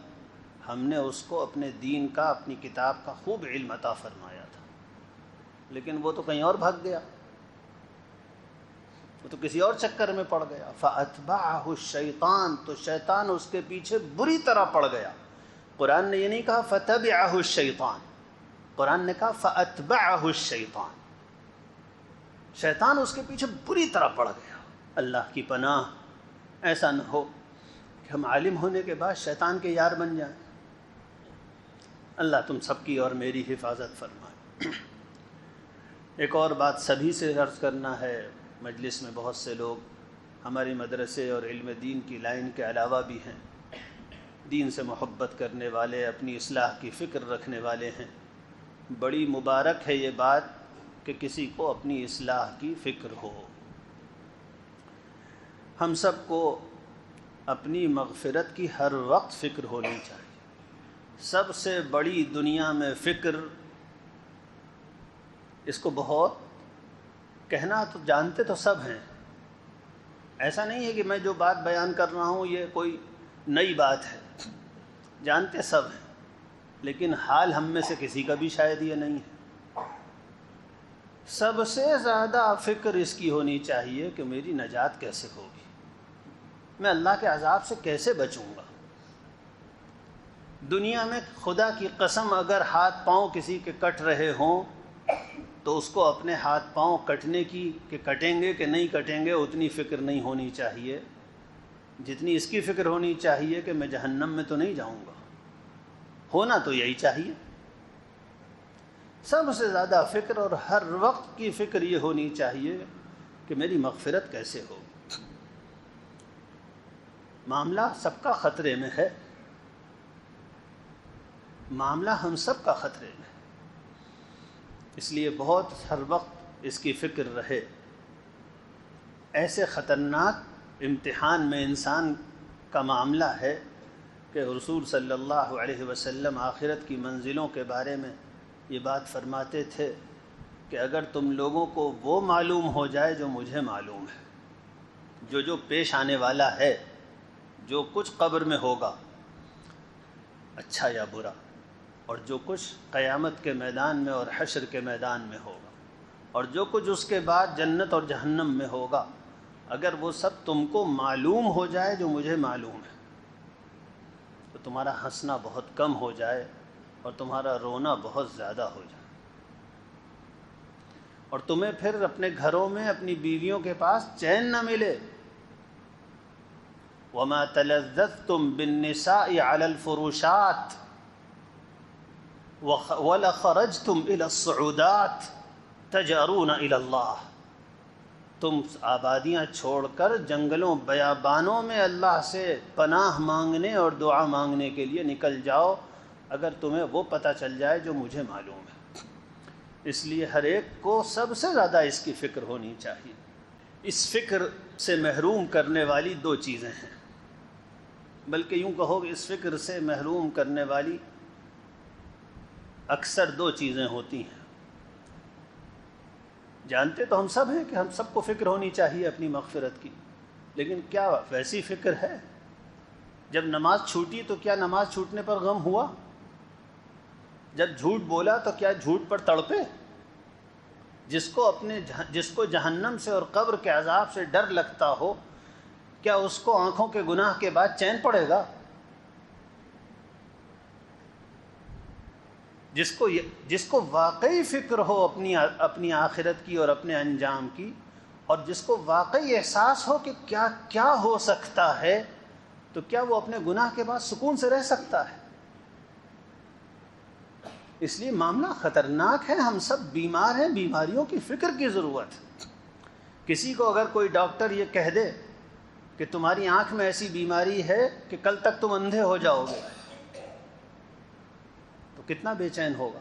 ہم نے اس کو اپنے دین کا، اپنی کتاب کا خوب علم عطا فرمایا تھا، لیکن وہ تو کہیں اور بھاگ گیا، وہ تو کسی اور چکر میں پڑ گیا۔ فَأَتْبَعَهُ الشَّيْطَانُ، تو شیطان اس کے پیچھے بری طرح پڑ گیا۔ قرآن نے یہ نہیں کہا فَتَبِعَهُ الشَّيْطَانُ، قرآن نے کہا فَأَتْبَعَهُ الشَّيْطَانُ، شیطان اس کے پیچھے بری طرح پڑ گیا۔ اللہ کی پناہ ایسا نہ ہو کہ ہم عالم ہونے کے بعد شیطان کے یار بن جائیں۔ اللہ تم سب کی اور میری حفاظت فرمائے۔ ایک اور بات سبھی سے عرض کرنا ہے، مجلس میں بہت سے لوگ ہماری مدرسے اور علم دین کی لائن کے علاوہ بھی ہیں، دین سے محبت کرنے والے، اپنی اصلاح کی فکر رکھنے والے ہیں۔ بڑی مبارک ہے یہ بات کہ کسی کو اپنی اصلاح کی فکر ہو۔ ہم سب کو اپنی مغفرت کی ہر وقت فکر ہونی چاہیے۔ سب سے بڑی دنیا میں فکر، اس کو بہت کہنا تو جانتے تو سب ہیں، ایسا نہیں ہے کہ میں جو بات بیان کر رہا ہوں یہ کوئی نئی بات ہے، جانتے سب ہیں، لیکن حال ہم میں سے کسی کا بھی شاید یہ نہیں ہے۔ سب سے زیادہ فکر اس کی ہونی چاہیے کہ میری نجات کیسے ہوگی، میں اللہ کے عذاب سے کیسے بچوں گا۔ دنیا میں خدا کی قسم اگر ہاتھ پاؤں کسی کے کٹ رہے ہوں تو اس کو اپنے ہاتھ پاؤں کٹنے کی کہ کٹیں گے کہ نہیں کٹیں گے اتنی فکر نہیں ہونی چاہیے جتنی اس کی فکر ہونی چاہیے کہ میں جہنم میں تو نہیں جاؤں گا۔ ہونا تو یہی چاہیے، سب سے زیادہ فکر اور ہر وقت کی فکر یہ ہونی چاہیے کہ میری مغفرت کیسے ہو۔ معاملہ سب کا خطرے میں ہے، معاملہ ہم سب کا خطرے میں ہے، اس لیے بہت ہر وقت اس کی فکر رہے۔ ایسے خطرناک امتحان میں انسان کا معاملہ ہے کہ رسول صلی اللہ علیہ وسلم آخرت کی منزلوں کے بارے میں یہ بات فرماتے تھے کہ اگر تم لوگوں کو وہ معلوم ہو جائے جو مجھے معلوم ہے، جو پیش آنے والا ہے، جو کچھ قبر میں ہوگا اچھا یا برا، اور جو کچھ قیامت کے میدان میں اور حشر کے میدان میں ہوگا، اور جو کچھ اس کے بعد جنت اور جہنم میں ہوگا، اگر وہ سب تم کو معلوم ہو جائے جو مجھے معلوم ہے تو تمہارا ہنسنا بہت کم ہو جائے اور تمہارا رونا بہت زیادہ ہو جائے، اور تمہیں پھر اپنے گھروں میں اپنی بیویوں کے پاس چین نہ ملے۔ وَمَا تَلَذَّذْتُمْ بِالنِّسَاءِ عَلَى الْفُرُوشَاتِ وَلَخَرَجْتُمْ إِلَى الصُّعُودَاتِ تَجْأَرُونَ إِلَى اللَّهِ، تم آبادیاں چھوڑ کر جنگلوں بیابانوں میں اللہ سے پناہ مانگنے اور دعا مانگنے کے لیے نکل جاؤ اگر تمہیں وہ پتہ چل جائے جو مجھے معلوم ہے۔ اس لیے ہر ایک کو سب سے زیادہ اس کی فکر ہونی چاہیے۔ اس فکر سے محروم کرنے والی دو چیزیں ہیں، بلکہ یوں کہو کہ اس فکر سے محروم کرنے والی اکثر دو چیزیں ہوتی ہیں۔ جانتے تو ہم سب ہیں کہ ہم سب کو فکر ہونی چاہیے اپنی مغفرت کی، لیکن کیا ویسی فکر ہے؟ جب نماز چھوٹی تو کیا نماز چھوٹنے پر غم ہوا؟ جب جھوٹ بولا تو کیا جھوٹ پر تڑپے؟ جس کو جہنم سے اور قبر کے عذاب سے ڈر لگتا ہو، کیا اس کو آنکھوں کے گناہ کے بعد چین پڑے گا؟ جس کو واقعی فکر ہو اپنی آخرت کی اور اپنے انجام کی، اور جس کو واقعی احساس ہو کہ کیا ہو سکتا ہے، تو کیا وہ اپنے گناہ کے بعد سکون سے رہ سکتا ہے؟ اس لیے معاملہ خطرناک ہے، ہم سب بیمار ہیں، بیماریوں کی فکر کی ضرورت ہے۔ کسی کو اگر کوئی ڈاکٹر یہ کہہ دے کہ تمہاری آنکھ میں ایسی بیماری ہے کہ کل تک تم اندھے ہو جاؤ گے، تو کتنا بے چین ہوگا۔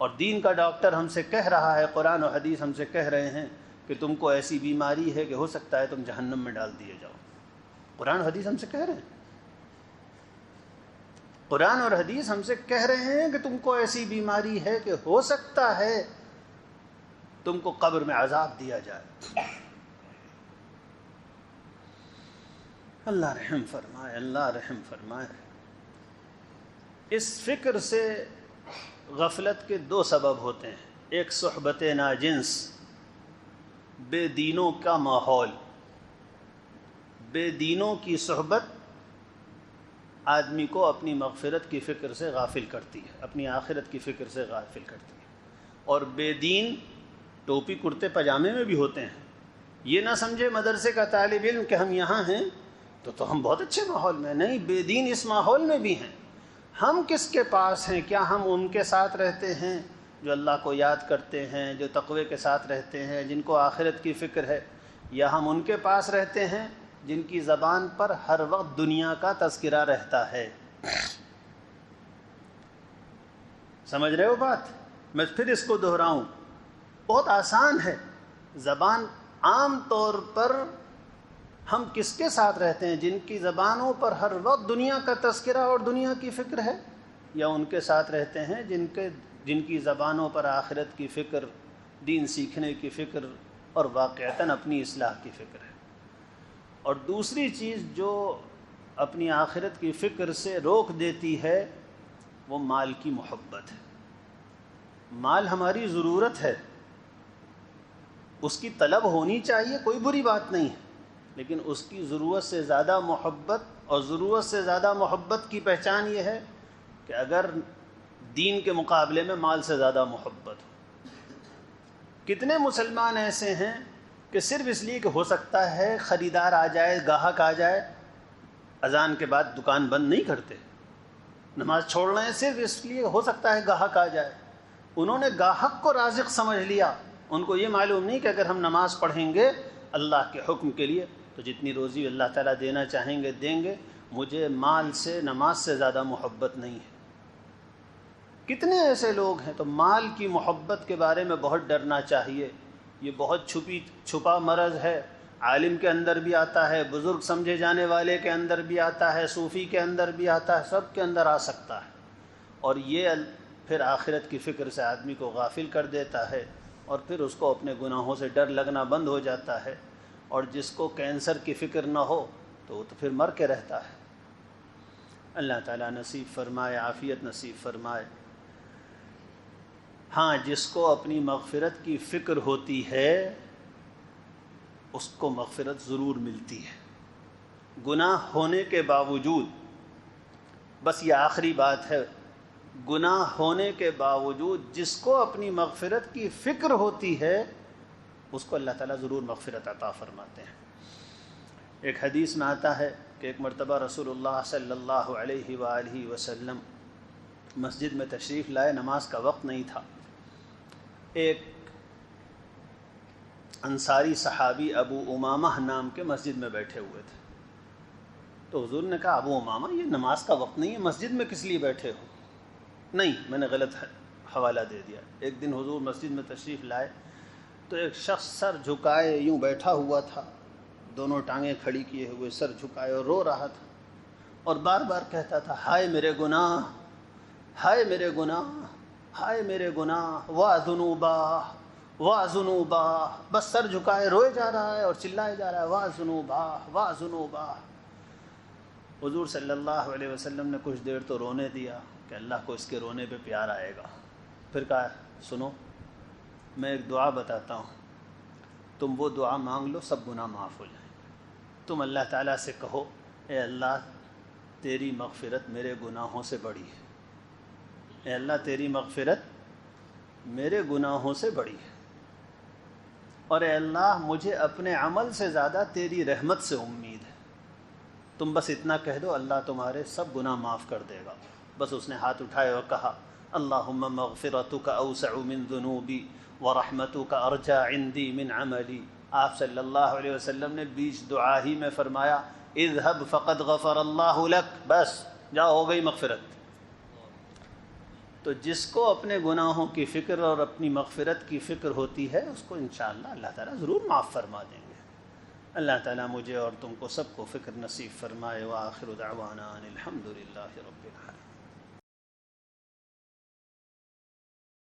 اور دین کا ڈاکٹر ہم سے کہہ رہا ہے، قرآن و حدیث ہم سے کہہ رہے ہیں کہ تم کو ایسی بیماری ہے کہ ہو سکتا ہے تم جہنم میں ڈال دیے جاؤ. قرآن و حدیث ہم سے کہہ رہے ہیں، قرآن اور حدیث ہم سے کہہ رہے ہیں کہ تم کو ایسی بیماری ہے کہ ہو سکتا ہے تم کو قبر میں عذاب دیا جائے. اللہ رحم فرمائے، اللہ رحم فرمائے. اس فکر سے غفلت کے دو سبب ہوتے ہیں. ایک صحبت ناجنس، بے دینوں کا ماحول. بے دینوں کی صحبت آدمی کو اپنی مغفرت کی فکر سے غافل کرتی ہے، اپنی آخرت کی فکر سے غافل کرتی ہے. اور بے دین ٹوپی کرتے پاجامے میں بھی ہوتے ہیں. یہ نہ سمجھے مدرسے کا طالب علم کہ ہم یہاں ہیں تو ہم بہت اچھے ماحول میں. نہیں، بے دین اس ماحول میں بھی ہیں. ہم کس کے پاس ہیں؟ کیا ہم ان کے ساتھ رہتے ہیں جو اللہ کو یاد کرتے ہیں، جو تقوی کے ساتھ رہتے ہیں، جن کو آخرت کی فکر ہے؟ یا ہم ان کے پاس رہتے ہیں جن کی زبان پر ہر وقت دنیا کا تذکرہ رہتا ہے؟ سمجھ رہے ہو بات؟ میں پھر اس کو دہراؤں، بہت آسان ہے. زبان عام طور پر ہم کس کے ساتھ رہتے ہیں؟ جن کی زبانوں پر ہر وقت دنیا کا تذکرہ اور دنیا کی فکر ہے، یا ان کے ساتھ رہتے ہیں جن کی زبانوں پر آخرت کی فکر، دین سیکھنے کی فکر اور واقعتاً اپنی اصلاح کی فکر ہے. اور دوسری چیز جو اپنی آخرت کی فکر سے روک دیتی ہے وہ مال کی محبت ہے. مال ہماری ضرورت ہے، اس کی طلب ہونی چاہیے، کوئی بری بات نہیں ہے، لیکن اس کی ضرورت سے زیادہ محبت، اور ضرورت سے زیادہ محبت کی پہچان یہ ہے کہ اگر دین کے مقابلے میں مال سے زیادہ محبت ہو. کتنے مسلمان ایسے ہیں کہ صرف اس لیے کہ ہو سکتا ہے خریدار آ جائے، گاہک آ جائے، اذان کے بعد دکان بند نہیں کرتے، نماز چھوڑ رہے ہیں صرف اس لیے ہو سکتا ہے گاہک آ جائے. انہوں نے گاہک کو رازق سمجھ لیا. ان کو یہ معلوم نہیں کہ اگر ہم نماز پڑھیں گے اللہ کے حکم کے لیے تو جتنی روزی اللہ تعالیٰ دینا چاہیں گے دیں گے. مجھے مال سے، نماز سے زیادہ محبت نہیں ہے. کتنے ایسے لوگ ہیں. تو مال کی محبت کے بارے میں بہت ڈرنا چاہیے. یہ بہت چھپا مرض ہے. عالم کے اندر بھی آتا ہے، بزرگ سمجھے جانے والے کے اندر بھی آتا ہے، صوفی کے اندر بھی آتا ہے، سب کے اندر آ سکتا ہے. اور یہ پھر آخرت کی فکر سے آدمی کو غافل کر دیتا ہے، اور پھر اس کو اپنے گناہوں سے ڈر لگنا بند ہو جاتا ہے. اور جس کو کینسر کی فکر نہ ہو تو وہ تو پھر مر کے رہتا ہے. اللہ تعالیٰ نصیب فرمائے، عافیت نصیب فرمائے. ہاں، جس کو اپنی مغفرت کی فکر ہوتی ہے اس کو مغفرت ضرور ملتی ہے، گناہ ہونے کے باوجود. بس یہ آخری بات ہے، گناہ ہونے کے باوجود جس کو اپنی مغفرت کی فکر ہوتی ہے اس کو اللہ تعالیٰ ضرور مغفرت عطا فرماتے ہیں. ایک حدیث میں آتا ہے کہ ایک مرتبہ رسول اللہ صلی اللہ علیہ وآلہ وسلم مسجد میں تشریف لائے، نماز کا وقت نہیں تھا. ایک انصاری صحابی ابو امامہ نام کے مسجد میں بیٹھے ہوئے تھے. تو حضور نے کہا ابو امامہ یہ نماز کا وقت نہیں ہے، مسجد میں کس لیے بیٹھے ہو؟ نہیں، میں نے غلط حوالہ دے دیا. ایک دن حضور مسجد میں تشریف لائے تو ایک شخص سر جھکائے یوں بیٹھا ہوا تھا، دونوں ٹانگیں کھڑی کیے ہوئے سر جھکائے، اور رو رہا تھا اور بار بار کہتا تھا ہائے میرے گناہ، ہائے میرے گناہ، ہائے میرے گناہ، وا ذنوبا وا ذنوبا. بس سر جھکائے روئے جا رہا ہے اور چلائے جا رہا ہے وا ذنوبا وا ذنوبا. حضور صلی اللہ علیہ وسلم نے کچھ دیر تو رونے دیا کہ اللہ کو اس کے رونے پہ پیار آئے گا. پھر کہا سنو میں ایک دعا بتاتا ہوں، تم وہ دعا مانگ لو سب گناہ معاف ہو جائیں. تم اللہ تعالیٰ سے کہو اے اللہ تیری مغفرت میرے گناہوں سے بڑی ہے، اے اللہ تیری مغفرت میرے گناہوں سے بڑی ہے، اور اے اللہ مجھے اپنے عمل سے زیادہ تیری رحمت سے امید ہے. تم بس اتنا کہہ دو اللہ تمہارے سب گناہ معاف کر دے گا. بس اس نے ہاتھ اٹھائے اور کہا اللہم مغفرتک اوسع من ذنوبی ورحمتک ارجى عندی من عملی. آپ صلی اللہ علیہ وسلم نے بیچ دعا ہی میں فرمایا اذهب فقد غفر اللہ لک، بس جاؤ ہو گئی مغفرت. تو جس کو اپنے گناہوں کی فکر اور اپنی مغفرت کی فکر ہوتی ہے اس کو انشاءاللہ اللہ تعالیٰ ضرور معاف فرما دیں گے۔ اللہ تعالیٰ مجھے اور تم کو سب کو فکر نصیب فرمائے۔ وآخر دعوانا ان الحمد للہ رب العالمین۔